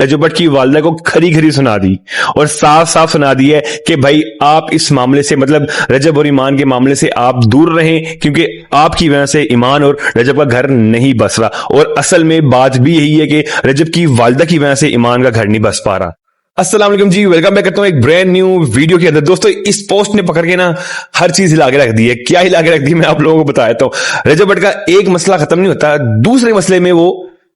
रजब भट्ट की वालदा को खरी खरी सुना दी और साफ साफ सुना दी है कि भाई आप इस मामले से, मतलब रजब और ईमान के मामले से आप दूर रहें, क्योंकि आपकी वजह से ईमान और रजब का घर नहीं बस रहा। और असल में बात भी यही है कि रजब की वालदा की वजह से ईमान का घर नहीं बस पा रहा। अस्सलाम वालेकुम जी, वेलकम बैक करता हूं एक ब्रांड न्यू वीडियो के अंदर। दोस्तों, इस पोस्ट ने पकड़ के ना हर चीज हिला के रख दी है। क्या हिला के रख दी है मैं आप लोगों को बता देता हूं। रजब भट्ट का एक मसला खत्म नहीं होता, दूसरे मसले में वो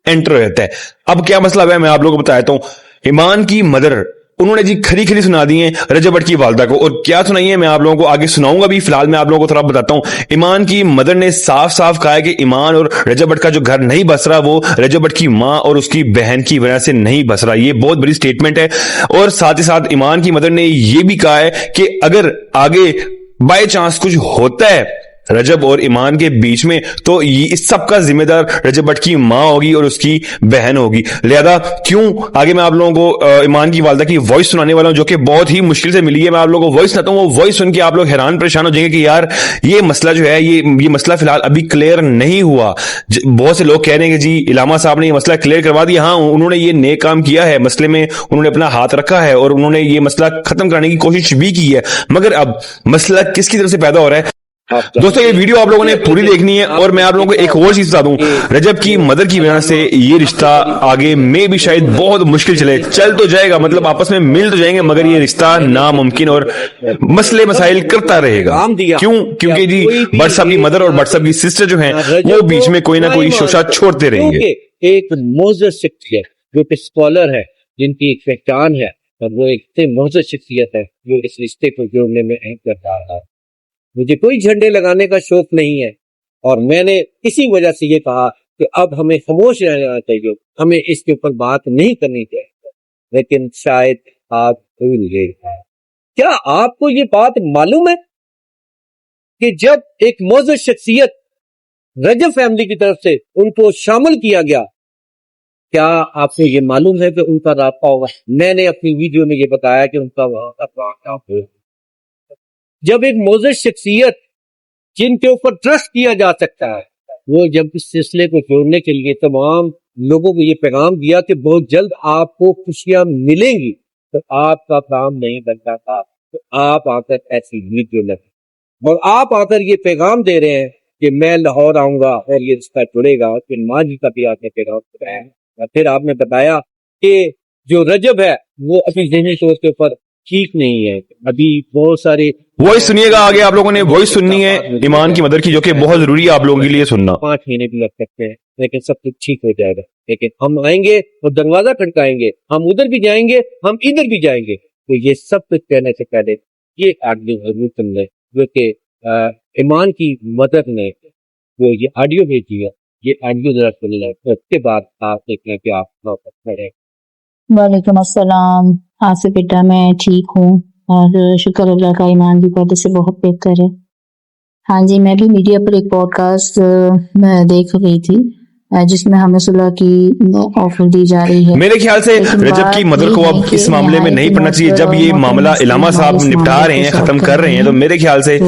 एंटर हो जाता है। अब क्या मसला है मैं आप लोगों को बता देता हूं। ईमान की मदर, उन्होंने जी खरी खरी सुना दी है रजब भट्ट की वालदा को, और क्या सुनाई है मैं आप लोगों को आगे सुनाऊंगा भी। फिलहाल मैं आप लोगों को थोड़ा बताता हूं। ईमान की मदर ने साफ साफ कहा है कि ईमान और रजब भट्ट का जो घर नहीं बस रहा वो रजब भट्ट की मां और उसकी बहन की वजह से नहीं बस रहा। ये बहुत बड़ी स्टेटमेंट है। और साथ ही साथ ईमान की मदर ने ये भी कहा है कि अगर आगे बाय चांस कुछ होता है रजब और ईमान के बीच में, तो इस सब का जिम्मेदार रजब भट्ट की मां होगी और उसकी बहन होगी। लिहाजा क्यों आगे मैं आप लोगों को ईमान की वालदा की वॉइस सुनाने वाला हूं, जो कि बहुत ही मुश्किल से मिली है। मैं आप लोगों को वॉइस सुनाता हूं, वो वॉइस सुन के आप लोग हैरान परेशान हो जाएंगे कि यार ये मसला जो है, ये मसला फिलहाल अभी क्लियर नहीं हुआ। बहुत से लोग कह रहे हैं कि जी इलामा साहब ने ये मसला क्लियर करवा दिया। हाँ, उन्होंने ये नेक काम किया है, मसले में उन्होंने अपना हाथ रखा है और उन्होंने ये मसला खत्म करने की कोशिश भी की है। मगर अब मसला किसकी तरफ से पैदा हो रहा है? दोस्तों, ये वीडियो आप लोगों ने पूरी देखनी है। और मैं आप लोगों को एक और चीज बता दूं, रजब की मदर की वजह से ये रिश्ता आगे में भी शायद बहुत मुश्किल चल तो जाएगा, मतलब आपस में मिल तो जाएंगे, मगर ये रिश्ता नामुमकिन और मसले मसाइल करता रहेगा। क्यों? क्योंकि जी भट्ट साहब की मदर और भट्ट साहब की सिस्टर जो हैं वो बीच में कोई ना कोई शोशा छोड़ते रहेंगे। एक मोअज़्ज़ज़ शख्सियत जो कि स्कॉलर है, जिनकी एक पहचान है, और वो एक मोअज़्ज़ज़ शख्सियत है जो इस रिश्ते को जोड़ने में अहम किरदार है। मुझे कोई झंडे लगाने का शौक नहीं है और मैंने इसी वजह से ये कहा कि अब हमें खामोश रहना चाहिए, हमें इसके ऊपर बात नहीं करनी चाहिए। लेकिन शायद आप भूल गए। क्या आपको ये बात मालूम है कि जब एक मोअज़्ज़ज़ शख्सियत रजब फैमिली की तरफ से उनको शामिल किया गया, क्या आपको ये मालूम है कि उनका राब्ता होगा? मैंने अपनी वीडियो में ये बताया कि उनका राब्ता होगा। जब एक मोअज़्ज़ज़ शख्सियत जिनके ऊपर ट्रस्ट किया जा सकता है, वो जब इस सिलसिले को जोड़ने के लिए तमाम लोगों को ये पैगाम दिया कि बहुत जल्द आपको खुशियां मिलेंगी, तो आपका काम नहीं बनता था। तो आप आकर ऐसी वीडियो लगे और आप आकर ये पैगाम दे रहे हैं कि मैं लाहौर आऊंगा और ये रिश्ता जुड़ेगा। फिर माँ जी का भी आपने पैगाम बताया और फिर आपने बताया कि जो रजब है वो अपनी ज़हनी तौर के ऊपर ठीक नहीं है। अभी बहुत सारे वॉइस सुनिएगा, आगे आप लोगों ने वॉइस सुननी है ईमान की मदर की, जो कि बहुत जरूरी है आप लोगों के लिए सुनना। 5 महीने भी लग सकते हैं, लेकिन सब कुछ ठीक हो जाएगा। लेकिन हम आएंगे और दरवाजा खटकाएंगे, हम उधर भी जाएंगे, हम इधर भी जाएंगे। तो ये सब कुछ कहने से पहले ये ऑडियो जरूर सुन लें, जो कि ईमान की मदर ने जो ये ऑडियो भेजी है, ये ऑडियो जरा सुन लें, उसके बाद आप देखें कि आप खड़े। वालेकुम अस्सलाम। आसिफ बेटा, मैं ठीक हूँ और शुक्र अल्लाह का, ईमान की वजह से बहुत बेहतर है। हाँ जी, मैं भी मीडिया पर एक पॉडकास्ट देख रही थी जिसमें हमें सुलह की ऑफर दी जा रही है। मेरे ख्याल से रजब की मदर को अब इस मामले में नहीं पड़ना चाहिए। जब ये मामला इलामा साहब निपटा रहे हैं, खत्म कर रहे हैं, तो मेरे ख्याल से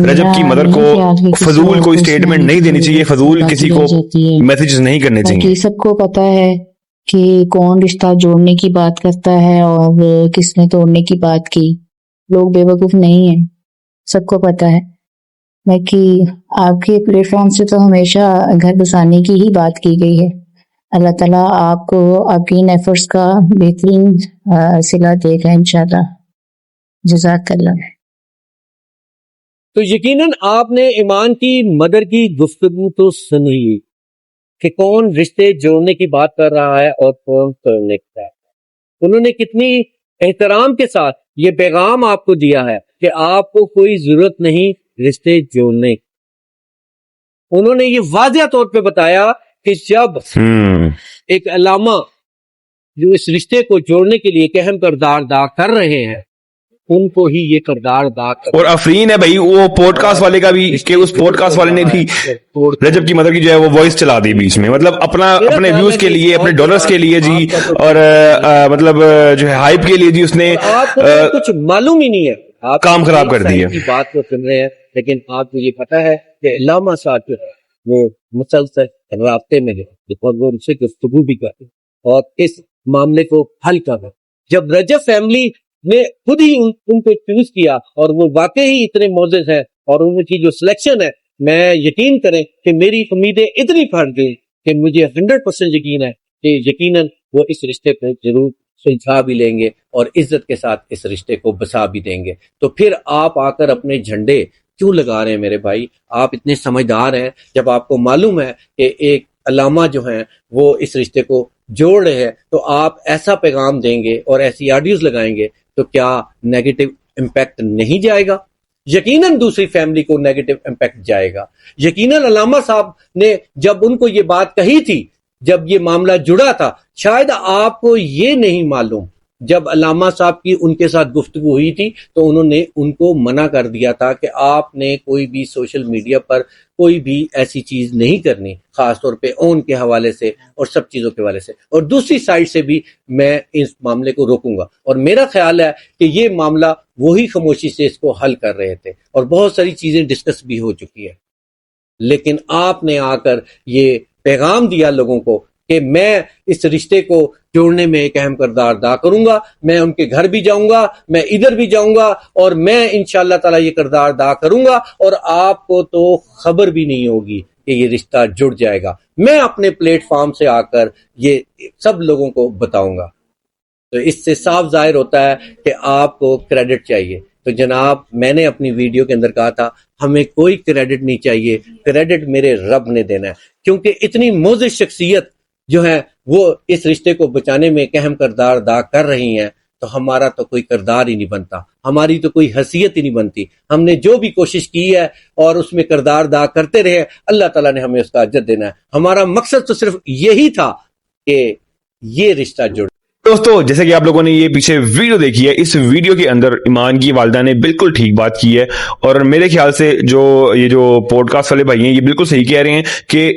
रजब की मदर को फजूल कोई स्टेटमेंट नहीं देनी चाहिए, फजूल किसी को मैसेजेस नहीं करने चाहिए। सबको पता है कि कौन रिश्ता जोड़ने की बात करता है और किसने तोड़ने की बात की। लोग बेवकूफ नहीं है, सबको पता है। बाकी आपके प्लेटफॉर्म से तो हमेशा घर बसाने की ही बात की गई है। अल्लाह ताला आपको आपकी इन एफर्ट्स का बेहतरीन सिला देगा इंशाल्लाह। जज़ाकल्लाह। तो यकीनन आपने ईमान की मदर की गुफ्तगू तो सुनी कि कौन रिश्ते जोड़ने की बात कर रहा है और कौन तोड़ने की। उन्होंने कितनी एहतराम के साथ ये पैगाम आपको दिया है कि आपको कोई जरूरत नहीं रिश्ते जोड़ने। उन्होंने ये वाज़िया तौर पे बताया कि जब एक अलामा जो इस रिश्ते को जोड़ने के लिए अहम किरदार अदा कर रहे हैं, उनको ही ये किरदार अदा कर। और अफरीन है भाई वो पॉडकास्ट वाले का भी, कि उस पॉडकास्ट वाले ने भी रजब की मदर की जो है वो वॉइस चला दी बीच में, मतलब अपने व्यूज के लिए, अपने डॉलर्स के लिए जी, और मतलब जो है हाइप के लिए जी, उसने कुछ मालूम ही नहीं है, आप काम खराब कर दिया। बात तो सुन रहे हैं, लेकिन आपको ये पता है कि अल्लामा साहब जो है वो मुसलसल रास्ते में है और वो उनसे गुफ्तगू भी करते, और इस معاملے کو حل کرنا. جب رجب فیملی نے خود ہی ان کو چوز کیا اور وہ واقعی اتنے معزز ہیں اور ان کی جو سلیکشن ہے, میں یقین کریں کہ میری امیدیں اتنی پھٹ گئی کہ مجھے 100% یقین ہے کہ یقیناً وہ اس رشتے پہ ضرور سلجھا بھی لیں گے اور عزت کے ساتھ اس رشتے کو بسا بھی دیں گے. تو پھر آپ آ کر اپنے جھنڈے کیوں لگا رہے ہیں میرے بھائی؟ آپ اتنے سمجھدار ہیں, جب آپ کو معلوم ہے کہ ایک علامہ جو ہیں وہ اس رشتے کو جوڑ رہے ہیں تو آپ ایسا پیغام دیں گے اور ایسی آڈیوز لگائیں گے تو کیا نیگیٹو امپیکٹ نہیں جائے گا؟ یقیناً دوسری فیملی کو نیگیٹو امپیکٹ جائے گا. یقیناً علامہ صاحب نے جب ان کو یہ بات کہی تھی, جب یہ معاملہ جڑا تھا, شاید آپ کو یہ نہیں معلوم, جب علامہ صاحب کی ان کے ساتھ گفتگو ہوئی تھی تو انہوں نے ان کو منع کر دیا تھا کہ آپ نے کوئی بھی سوشل میڈیا پر کوئی بھی ایسی چیز نہیں کرنی, خاص طور پہ اون کے حوالے سے اور سب چیزوں کے حوالے سے, اور دوسری سائڈ سے بھی میں اس معاملے کو روکوں گا. اور میرا خیال ہے کہ یہ معاملہ وہی خاموشی سے اس کو حل کر رہے تھے اور بہت ساری چیزیں ڈسکس بھی ہو چکی ہے, لیکن آپ نے آ کر یہ پیغام دیا لوگوں کو کہ میں اس رشتے کو جوڑنے میں ایک اہم کردار ادا کروں گا, میں ان کے گھر بھی جاؤں گا, میں ادھر بھی جاؤں گا اور میں انشاءاللہ تعالی یہ کردار ادا کروں گا, اور آپ کو تو خبر بھی نہیں ہوگی کہ یہ رشتہ جڑ جائے گا. میں اپنے پلیٹ فارم سے آ کر یہ سب لوگوں کو بتاؤں گا. تو اس سے صاف ظاہر ہوتا ہے کہ آپ کو کریڈٹ چاہیے. تو جناب, میں نے اپنی ویڈیو کے اندر کہا تھا ہمیں کوئی کریڈٹ نہیں چاہیے, کریڈٹ میرے رب نے دینا ہے, کیونکہ اتنی معزز شخصیت جو ہے وہ اس رشتے کو بچانے میں ایک اہم کردار ادا کر رہی ہیں, تو ہمارا تو کوئی کردار ہی نہیں بنتا, ہماری تو کوئی حیثیت ہی نہیں بنتی. ہم نے جو بھی کوشش کی ہے اور اس میں کردار ادا کرتے رہے, اللہ تعالیٰ نے ہمیں اس کا اجر دینا ہے. ہمارا مقصد تو صرف یہی تھا کہ یہ رشتہ جڑ. دوستو, جیسے کہ آپ لوگوں نے یہ پیچھے ویڈیو دیکھی ہے, اس ویڈیو کے اندر ایمان کی والدہ نے بالکل ٹھیک بات کی ہے, اور میرے خیال سے یہ جو پوڈ کاسٹ والے بھائی ہیں یہ بالکل صحیح کہہ رہے ہیں کہ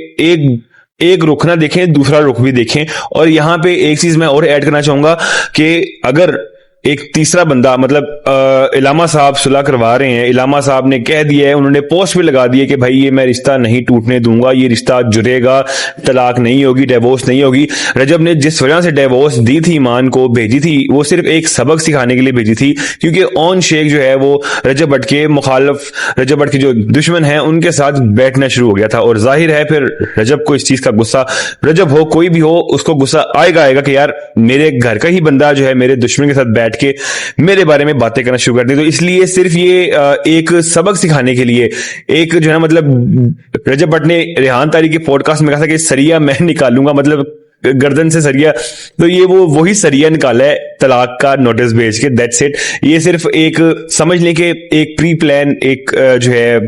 ایک رخ نہ دیکھیں, دوسرا رخ بھی دیکھیں. اور یہاں پہ ایک چیز میں اور ایڈ کرنا چاہوں گا کہ اگر ایک تیسرا بندہ, مطلب علامہ صاحب صلح کروا رہے ہیں, علامہ صاحب نے کہہ دیا ہے, انہوں نے پوسٹ بھی لگا دی ہے کہ بھائی یہ میں رشتہ نہیں ٹوٹنے دوں گا, یہ رشتہ جڑے گا, طلاق نہیں ہوگی, ڈیورس نہیں ہوگی. رجب نے جس وجہ سے ڈیورس دی تھی ایمان کو, بھیجی تھی, وہ صرف ایک سبق سکھانے کے لیے بھیجی تھی, کیونکہ اون شیخ جو ہے وہ رجب بٹ کے مخالف, رجب بٹ کے جو دشمن ہیں ان کے ساتھ بیٹھنا شروع ہو گیا تھا. اور ظاہر ہے پھر رجب کو اس چیز کا غصہ, رجب ہو کوئی بھی ہو, اس کو غصہ آئے گا کہ یار میرے گھر کا ہی بندہ جو ہے میرے دشمن کے ساتھ بیٹھ کے میرے بارے میں باتیں کرنا شروع کر دی. تو اس لیے صرف یہ ایک سبق سکھانے کے لیے ایک جو ہے نا, مطلب رجب بٹ نے ریحان طاری کے پوڈ کاسٹ میں کہا تھا کہ سریا میں نکالوں گا, مطلب گردن سے سریا, تو یہ وہی سریا نکالا ہے طلاق کا نوٹس بھیج کے, دیٹس اٹ. یہ صرف ایک سمجھ لیں کہ ایک پری پلان, ایک جو ہے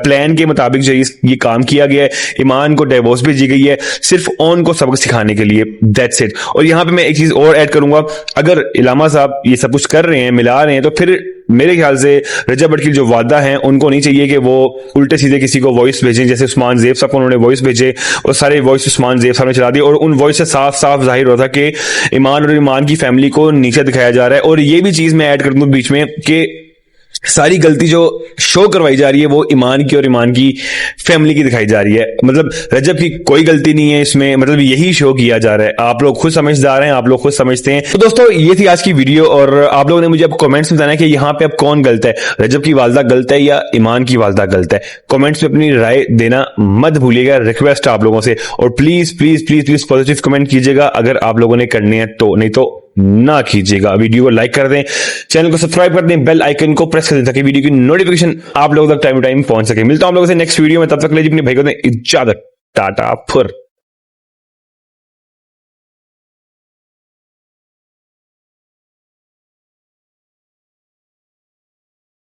پلان کے مطابق جو یہ کام کیا گیا ہے. ایمان کو ڈیورس بھیجی گئی ہے صرف اون کو سبق سکھانے کے لیے, دیٹس اٹ. اور یہاں پہ میں ایک چیز اور ایڈ کروں گا, اگر علامہ صاحب یہ سب کچھ کر رہے ہیں, ملا رہے ہیں, تو پھر میرے خیال سے رجب بٹ کی جو والدہ ہیں ان کو نہیں چاہیے کہ وہ الٹے سیدھے کسی کو وائس بھیجیں, جیسے عثمان زیب صاحب کو انہوں نے وائس بھیجے اور سارے وائس عثمان زیب صاحب نے چلا دی, اور ان وائس سے صاف ظاہر ہوتا ہے کہ ایمان اور ایمان کی فیملی کو نیچے دکھایا جا رہا ہے. اور یہ بھی چیز میں ایڈ کر دوں بیچ میں کہ ساری غلطی جو شو کروائی جا رہی ہے وہ ایمان کی اور ایمان کی فیملی کی دکھائی جا رہی ہے. مطلب رجب کی کوئی غلطی نہیں ہے اس میں, مطلب یہی شو کیا جا رہا ہے. آپ لوگ خود سمجھدار ہیں, آپ لوگ خود سمجھتے ہیں. تو دوستو, یہ تھی آج کی ویڈیو, اور آپ لوگوں نے مجھے اب کامنٹس میں بتانا ہے کہ یہاں پہ اب کون غلط ہے, رجب کی والدہ غلط ہے یا ایمان کی والدہ غلط ہے. کامنٹس میں اپنی رائے دینا مت بھولیے گا, ریکویسٹ آپ لوگوں سے. اور please please please please positive comment کیجیے گا اگر آپ لوگوں نے کرنے ہیں تو, نہیں تو نہ کیجیے گا. ویڈیو کو لائک کر دیں, چینل کو سبسکرائب کر دیں, بیل آئیکن کو پریس کر دیں تاکہ ویڈیو کی نوٹیفیکیشن آپ لوگوں تک ٹائم ٹو ٹائم پہنچ سکے. ملتا ہوں آپ لوگوں سے نیکسٹ ویڈیو میں, تب تک کے لیے اپنے بھائی کو دیں اجازت. ٹاٹا پھر.